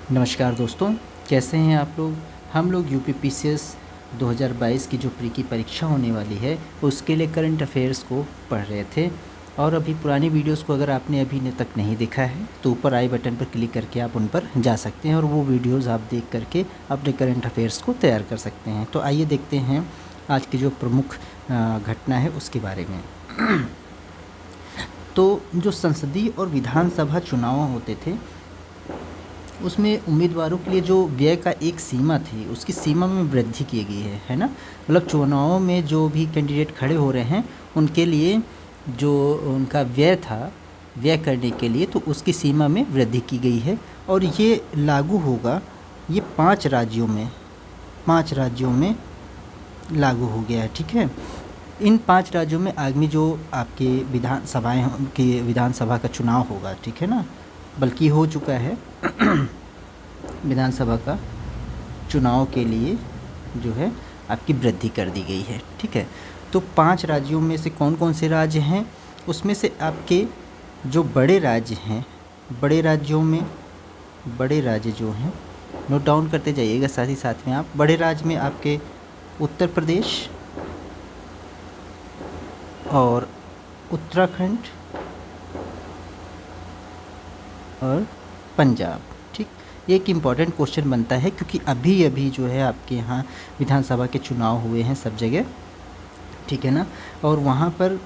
नमस्कार दोस्तों, कैसे हैं आप लोग। हम लोग यूपीपीसीएस 2022 की जो प्री की परीक्षा होने वाली है उसके लिए करंट अफेयर्स को पढ़ रहे थे। और अभी पुरानी वीडियोस को अगर आपने अभी तक नहीं देखा है तो ऊपर आई बटन पर क्लिक करके आप उन पर जा सकते हैं और वो वीडियोस आप देख करके अपने करंट अफेयर्स को तैयार कर सकते हैं। तो आइए देखते हैं आज की जो प्रमुख घटना है उसके बारे में। तो जो संसदीय और विधानसभा चुनाव होते थे उसमें उम्मीदवारों के लिए जो व्यय का एक सीमा थी उसकी सीमा में वृद्धि की गई है ना। मतलब चुनावों में जो भी कैंडिडेट खड़े हो रहे हैं उनके लिए जो उनका व्यय था व्यय करने के लिए तो उसकी सीमा में वृद्धि की गई है। और ये लागू होगा, ये 5 राज्यों में लागू हो गया है। ठीक है, इन 5 राज्यों में आगामी जो आपके विधानसभा का चुनाव होगा, ठीक है ना, बल्कि हो चुका है विधानसभा का चुनाव के लिए जो है आपकी वृद्धि कर दी गई है। ठीक है, तो 5 राज्यों में से कौन कौन से राज्य हैं, उसमें से आपके जो बड़े राज्य हैं, बड़े राज्य जो हैं नोट डाउन करते जाइएगा साथ ही साथ में आप। बड़े राज्य में आपके उत्तर प्रदेश और उत्तराखंड और पंजाब। ठीक, ये एक इम्पॉर्टेंट क्वेश्चन बनता है क्योंकि अभी जो है आपके यहाँ विधानसभा के चुनाव हुए हैं सब जगह, ठीक है ना। और वहाँ पर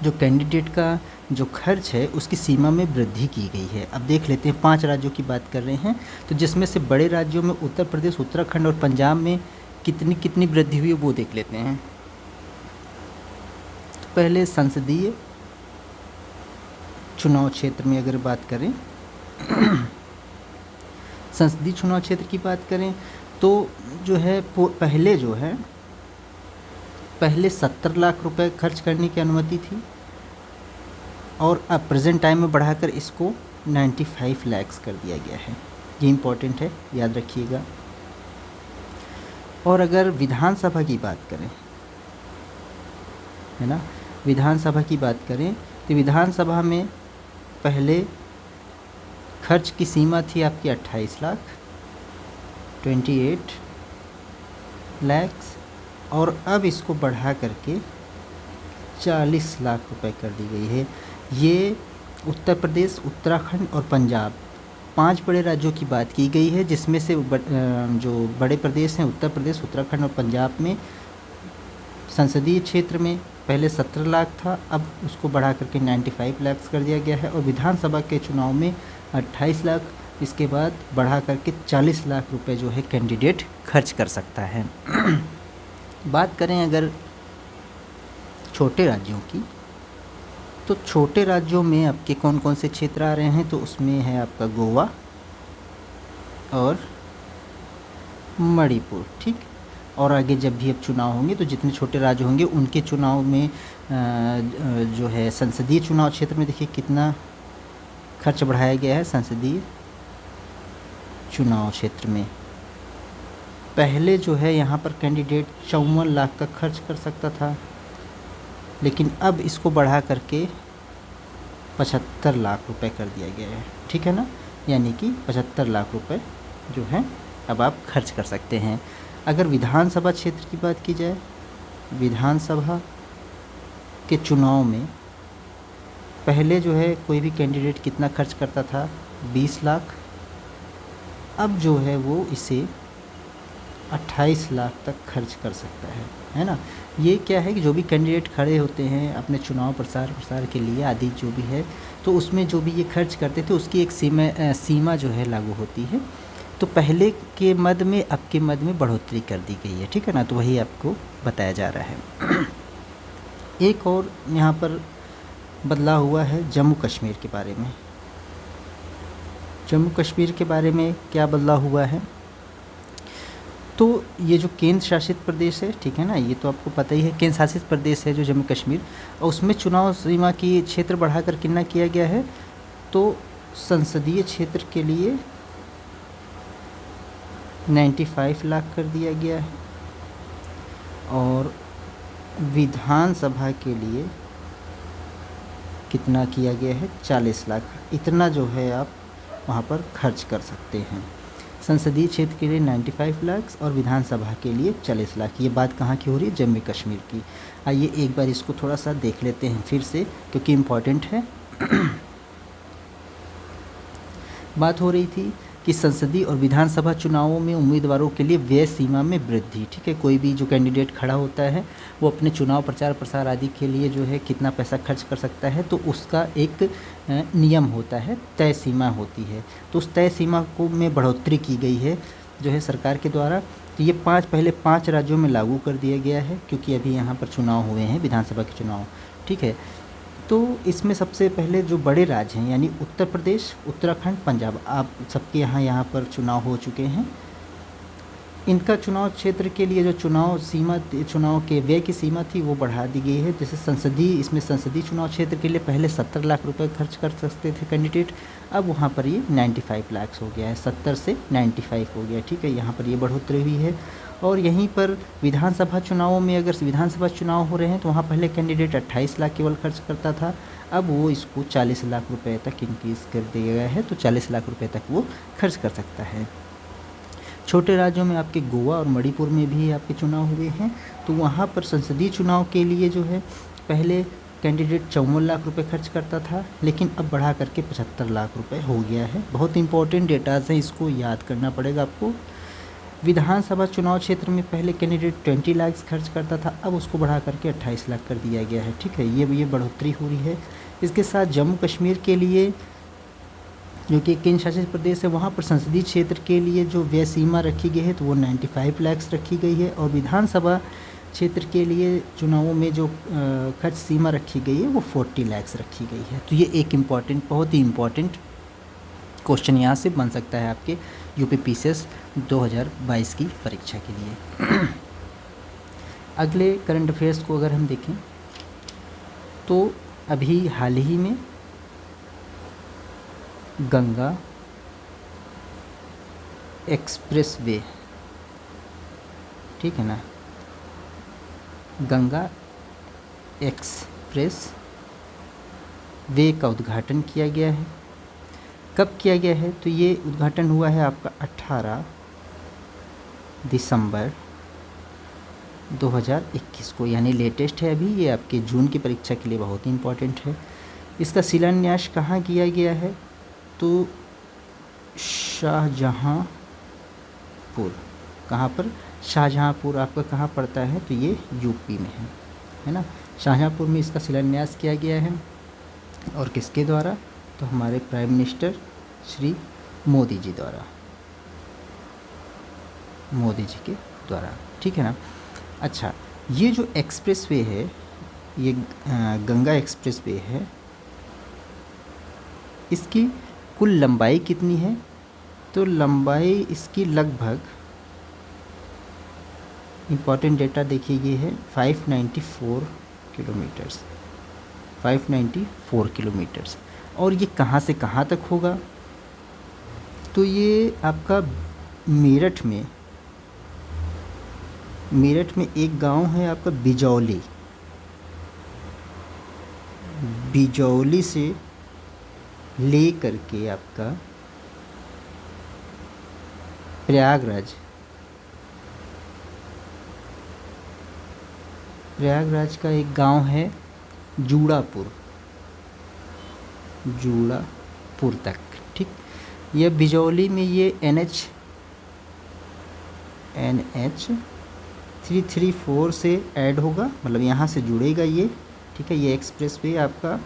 जो कैंडिडेट का जो खर्च है उसकी सीमा में वृद्धि की गई है। अब देख लेते हैं, 5 राज्यों की बात कर रहे हैं तो जिसमें से बड़े राज्यों में उत्तर प्रदेश, उत्तराखंड और पंजाब में कितनी वृद्धि हुई वो देख लेते हैं। तो पहले संसदीय चुनाव क्षेत्र में अगर बात करें संसदीय चुनाव क्षेत्र की बात करें तो जो है पहले 70 लाख रुपए खर्च करने की अनुमति थी और अब प्रेजेंट टाइम में बढ़ाकर इसको 95 लाख कर दिया गया है। ये इम्पोर्टेंट है, याद रखिएगा। और अगर विधानसभा की बात करें, है ना, विधानसभा की बात करें तो विधानसभा में पहले खर्च की सीमा थी आपकी 28 लाख 28 लाख और अब इसको बढ़ा करके 40 लाख रुपए कर दी गई है। ये उत्तर प्रदेश, उत्तराखंड और पंजाब 5 बड़े राज्यों की बात की गई है, जिसमें से जो बड़े प्रदेश हैं उत्तर प्रदेश, उत्तराखंड और पंजाब में संसदीय क्षेत्र में पहले 17 लाख था, अब उसको बढ़ा करके 95 लाख कर दिया गया है। और विधानसभा के चुनाव में 28 लाख, इसके बाद बढ़ा करके 40 लाख रुपए जो है कैंडिडेट खर्च कर सकता है। बात करें अगर छोटे राज्यों की, तो छोटे राज्यों में आपके कौन कौन से क्षेत्र आ रहे हैं, तो उसमें है आपका गोवा और मणिपुर। ठीक, और आगे जब भी अब चुनाव होंगे तो जितने छोटे राज्य होंगे उनके चुनाव में जो है संसदीय चुनाव क्षेत्र में देखिए कितना खर्च बढ़ाया गया है। संसदीय चुनाव क्षेत्र में पहले जो है यहाँ पर कैंडिडेट 54 लाख का खर्च कर सकता था, लेकिन अब इसको बढ़ा करके 75 लाख रुपए कर दिया गया है। ठीक है ना, यानी कि 75 लाख रुपए जो है अब आप खर्च कर सकते हैं। अगर विधानसभा क्षेत्र की बात की जाए, विधानसभा के चुनाव में पहले जो है कोई भी कैंडिडेट कितना खर्च करता था, 20 लाख, अब जो है वो इसे 28 लाख तक खर्च कर सकता है ना। ये क्या है कि जो भी कैंडिडेट खड़े होते हैं अपने चुनाव प्रसार के लिए आदि जो भी है, तो उसमें जो भी ये खर्च करते थे उसकी एक सीमा जो है लागू होती है। तो पहले के मद में अब के मद में बढ़ोतरी कर दी गई है। ठीक है ना, तो वही आपको बताया जा रहा है। एक और यहाँ पर बदलाव हुआ है जम्मू कश्मीर के बारे में। जम्मू कश्मीर के बारे में क्या बदलाव हुआ है, तो ये जो केंद्र शासित प्रदेश है, ठीक है ना, ये तो आपको पता ही है, केंद्र शासित प्रदेश है जो जम्मू कश्मीर, और उसमें चुनाव सीमा की क्षेत्र बढ़ाकर कितना किया गया है, तो संसदीय क्षेत्र के लिए 95 लाख कर दिया गया है और विधानसभा के लिए कितना किया गया है, 40 लाख। इतना जो है आप वहाँ पर खर्च कर सकते हैं। संसदीय क्षेत्र के लिए 95 लाख और विधानसभा के लिए 40 लाख। ये बात कहाँ की हो रही है, जम्मू कश्मीर की। आइए एक बार इसको थोड़ा सा देख लेते हैं फिर से, क्योंकि इम्पॉर्टेंट है। बात हो रही थी कि संसदीय और विधानसभा चुनावों में उम्मीदवारों के लिए व्यय सीमा में वृद्धि। ठीक है, कोई भी जो कैंडिडेट खड़ा होता है वो अपने चुनाव प्रचार प्रसार आदि के लिए जो है कितना पैसा खर्च कर सकता है, तो उसका एक नियम होता है, तय सीमा होती है। तो उस तय सीमा को में बढ़ोतरी की गई है जो है सरकार के द्वारा। तो ये पहले 5 राज्यों में लागू कर दिया गया है, क्योंकि अभी यहाँ पर चुनाव हुए हैं, विधानसभा के चुनाव। ठीक है, तो इसमें सबसे पहले जो बड़े राज्य हैं यानी उत्तर प्रदेश, उत्तराखंड, पंजाब, आप सबके यहाँ पर चुनाव हो चुके हैं। इनका चुनाव क्षेत्र के लिए जो चुनाव के व्यय की सीमा थी वो बढ़ा दी गई है। जैसे इसमें संसदीय चुनाव क्षेत्र के लिए पहले 70 लाख रुपए खर्च कर सकते थे कैंडिडेट, अब वहाँ पर ये 95 लाख हो गया है, 70 से 95 हो गया। ठीक है, यहाँ पर ये बढ़ोतरी हुई है। और यहीं पर विधानसभा चुनावों में अगर विधानसभा चुनाव हो रहे हैं तो वहाँ पहले कैंडिडेट 28 लाख केवल खर्च करता था, अब वो इसको 40 लाख रुपए तक इंक्रीज़ कर दिया गया है, तो 40 लाख रुपए तक वो खर्च कर सकता है। छोटे राज्यों में आपके गोवा और मणिपुर में भी आपके चुनाव हुए हैं, तो वहाँ पर संसदीय चुनाव के लिए जो है पहले कैंडिडेट 54 लाख रुपए खर्च करता था, लेकिन अब बढ़ा करके 75 लाख रुपए हो गया है। बहुत इंपॉर्टेंट डेटाज है, इसको याद करना पड़ेगा आपको। विधानसभा चुनाव क्षेत्र में पहले कैंडिडेट 20 लाख खर्च करता था, अब उसको बढ़ा करके 28 लाख कर दिया गया है। ठीक है, ये बढ़ोतरी हो रही है। इसके साथ जम्मू कश्मीर के लिए जो कि केंद्र शासित प्रदेश है, वहाँ पर संसदीय क्षेत्र के लिए जो व्यय सीमा रखी गई है तो वो 95 लाख रखी गई है, और विधानसभा क्षेत्र के लिए चुनावों में जो खर्च सीमा रखी गई है वो 40 लाख रखी गई है। तो ये एक बहुत ही इम्पॉर्टेंट क्वेश्चन यहाँ से बन सकता है आपके यूपीपीसीएस 2022 की परीक्षा के लिए। अगले करंट अफेयर्स को अगर हम देखें तो अभी हाल ही में गंगा एक्सप्रेसवे, ठीक है ना, गंगा एक्सप्रेस वे का उद्घाटन किया गया है। कब किया गया है, तो ये उद्घाटन हुआ है आपका 18 दिसंबर 2021 को, यानी लेटेस्ट है अभी, ये आपके जून की परीक्षा के लिए बहुत ही इम्पोर्टेंट है। इसका शिलान्यास कहाँ किया गया है, तो शाहजहाँपुर। कहाँ पर, शाहजहाँपुर आपका कहाँ पड़ता है, तो ये यूपी में है ना। शाहजहाँपुर में इसका शिलान्यास किया गया है, और किसके द्वारा, तो हमारे प्राइम मिनिस्टर श्री मोदी जी के द्वारा। ठीक है ना। अच्छा, ये जो एक्सप्रेसवे है, ये गंगा एक्सप्रेसवे है, इसकी कुल लंबाई कितनी है, तो लंबाई इसकी लगभग, इम्पॉर्टेंट डेटा देखिए ये है 594 किलोमीटर्स, 594 किलोमीटर्स। और ये कहाँ से कहाँ तक होगा, तो ये आपका मेरठ में एक गांव है आपका बिजौली से ले करके आपका प्रयागराज का एक गांव है जूड़ापुर तक। ठीक, यह बिजौली में ये NH 334 से ऐड होगा, मतलब यहाँ से जुड़ेगा ये। ठीक है, ये एक्सप्रेसवे आपका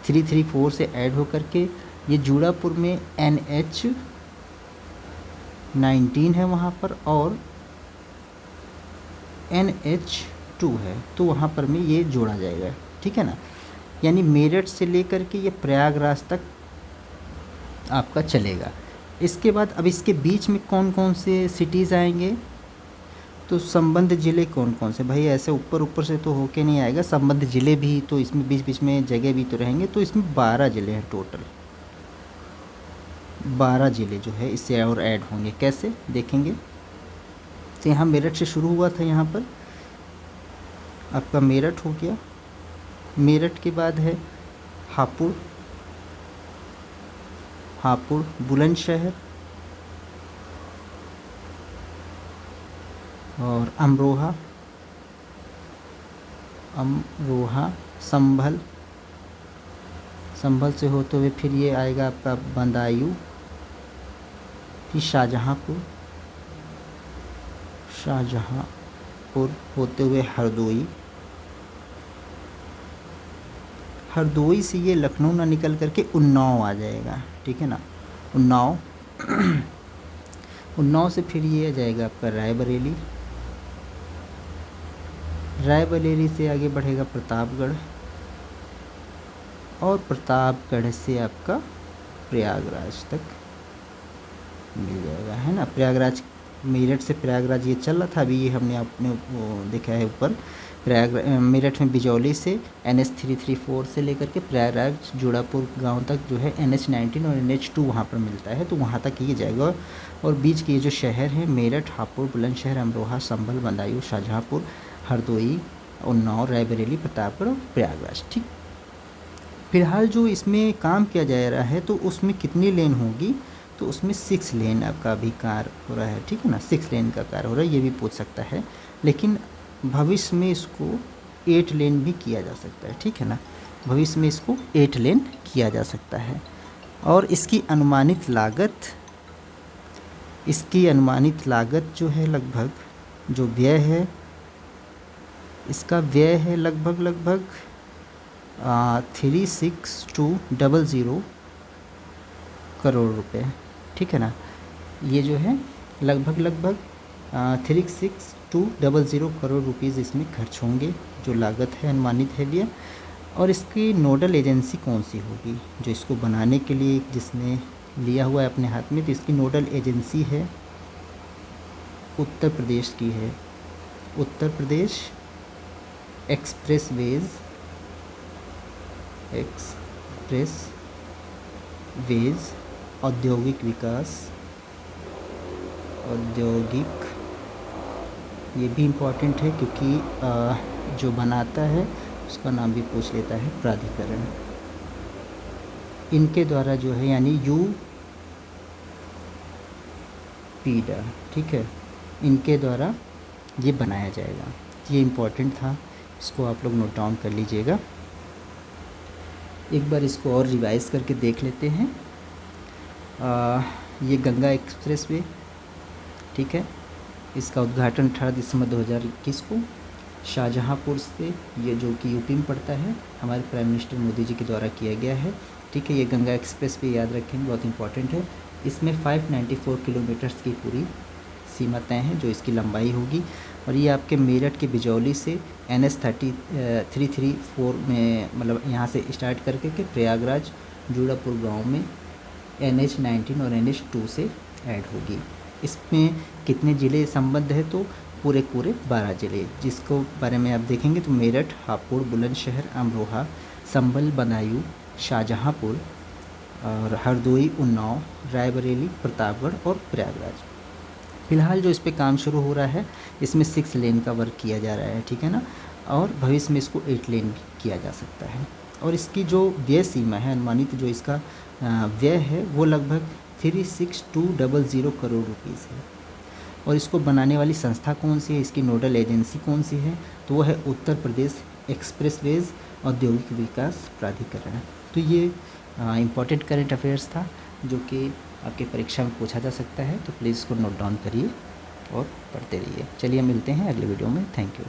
334 से ऐड होकर के ये जूड़ापुर में NH 19 है वहाँ पर, और NH 2 है, तो वहाँ पर में ये जोड़ा जाएगा। ठीक है ना, यानी मेरठ से लेकर के ये प्रयागराज तक आपका चलेगा। इसके बाद अब इसके बीच में कौन कौन से सिटीज़ आएंगे, तो संबंध ज़िले कौन कौन से, भाई ऐसे ऊपर से तो होके नहीं आएगा, संबंध ज़िले भी तो इसमें बीच में जगह भी तो रहेंगे, तो इसमें 12 ज़िले हैं टोटल। 12 ज़िले जो है इससे और ऐड होंगे, कैसे देखेंगे, तो यहाँ मेरठ से शुरू हुआ था, यहाँ पर आपका मेरठ हो गया। मेरठ के बाद है हापुड़ बुलंदशहर और अमरोहा संभल से होते हुए फिर ये आएगा आपका बदायूं, फिर शाहजहांपुर होते हुए हरदोई से ये लखनऊ ना निकल करके उन्नाव आ जाएगा, ठीक है ना, उन्नाव से फिर ये आ जाएगा आपका रायबरेली से आगे बढ़ेगा प्रतापगढ़, और प्रतापगढ़ से आपका प्रयागराज तक मिल जाएगा, है ना। प्रयागराज, मेरठ से प्रयागराज ये चल रहा था, अभी ये हमने आपने वो देखा है ऊपर। मेरठ में बिजौली से NH 334 से लेकर के प्रयागराज जोड़ापुर गांव तक जो है NH 19 और NH 2 वहाँ पर मिलता है, तो वहाँ तक ये जाएगा। और बीच के ये जो शहर हैं मेरठ, हापुड़, बुलंदशहर, अमरोहा, संभल, बदायूं, शाहजहांपुर, हरदोई, उन्नाव, रायबरेली, प्रतापगढ़ और प्रयागराज, ठीक। फिलहाल जो इसमें काम किया जा रहा है तो उसमें कितनी लेन होगी, तो उसमें 6 लेन आपका अभी कार्य हो रहा है, ठीक है ना, 6 लेन का कार्य हो रहा है, ये भी पूछ सकता है। लेकिन भविष्य में इसको 8 लेन भी किया जा सकता है, ठीक है ना, भविष्य में इसको 8 लेन किया जा सकता है। और इसकी अनुमानित लागत जो है लगभग, जो व्यय है इसका व्यय है लगभग 36200 करोड़ रुपए, ठीक है ना। ये जो है लगभग 36200 करोड़ रुपीज़ इसमें खर्च होंगे, जो लागत है अनुमानित है ये। और इसकी नोडल एजेंसी कौन सी होगी, जो इसको बनाने के लिए जिसने लिया हुआ है अपने हाथ में, तो इसकी नोडल एजेंसी है उत्तर प्रदेश की है, उत्तर प्रदेश एक्सप्रेसवेज औद्योगिक विकास, ये भी इम्पोर्टेंट है क्योंकि जो बनाता है उसका नाम भी पूछ लेता है प्राधिकरण। इनके द्वारा जो है यानी यूपीडा, ठीक है, इनके द्वारा ये बनाया जाएगा। ये इम्पोर्टेंट था, इसको आप लोग नोट डाउन कर लीजिएगा। एक बार इसको और रिवाइज करके देख लेते हैं। ये गंगा एक्सप्रेसवे, ठीक है, इसका उद्घाटन 18 दिसंबर 2021 को शाहजहांपुर से, ये जो कि यूपी में पड़ता है, हमारे प्राइम मिनिस्टर मोदी जी के द्वारा किया गया है, ठीक है। ये गंगा एक्सप्रेसवे याद रखेंगे, बहुत इंपॉर्टेंट है। इसमें 594 किलोमीटर्स की पूरी सीमा तय है जो इसकी लंबाई होगी। और ये आपके मेरठ के बिजौली से NH 334 में, मतलब यहाँ से स्टार्ट करके के प्रयागराज जोड़ापुर गांव में NH 19 और NH 2 से ऐड होगी। इसमें कितने ज़िले संबद्ध है, तो पूरे 12 ज़िले, जिसको बारे में आप देखेंगे तो मेरठ, हापुड़, बुलंदशहर, अमरोहा, संभल, बदायूं, शाहजहांपुर और हरदोई, उन्नाव, रायबरेली, प्रतापगढ़ और प्रयागराज। फ़िलहाल जो इस पे काम शुरू हो रहा है, इसमें 6 लेन का वर्क किया जा रहा है, ठीक है ना, और भविष्य में इसको 8 लेन भी किया जा सकता है। और इसकी जो व्यय सीमा है, अनुमानित जो इसका व्यय है वो लगभग 36200 करोड़ रुपीज़ है। और इसको बनाने वाली संस्था कौन सी है, इसकी नोडल एजेंसी कौन सी है, तो वो है उत्तर प्रदेश एक्सप्रेसवेज औद्योगिक विकास प्राधिकरण। तो ये इम्पॉर्टेंट करंट अफेयर्स था जो कि आपके परीक्षा में पूछा जा सकता है, तो प्लीज़ इसको नोट डाउन करिए और पढ़ते रहिए। चलिए मिलते हैं अगले वीडियो में। Thank you.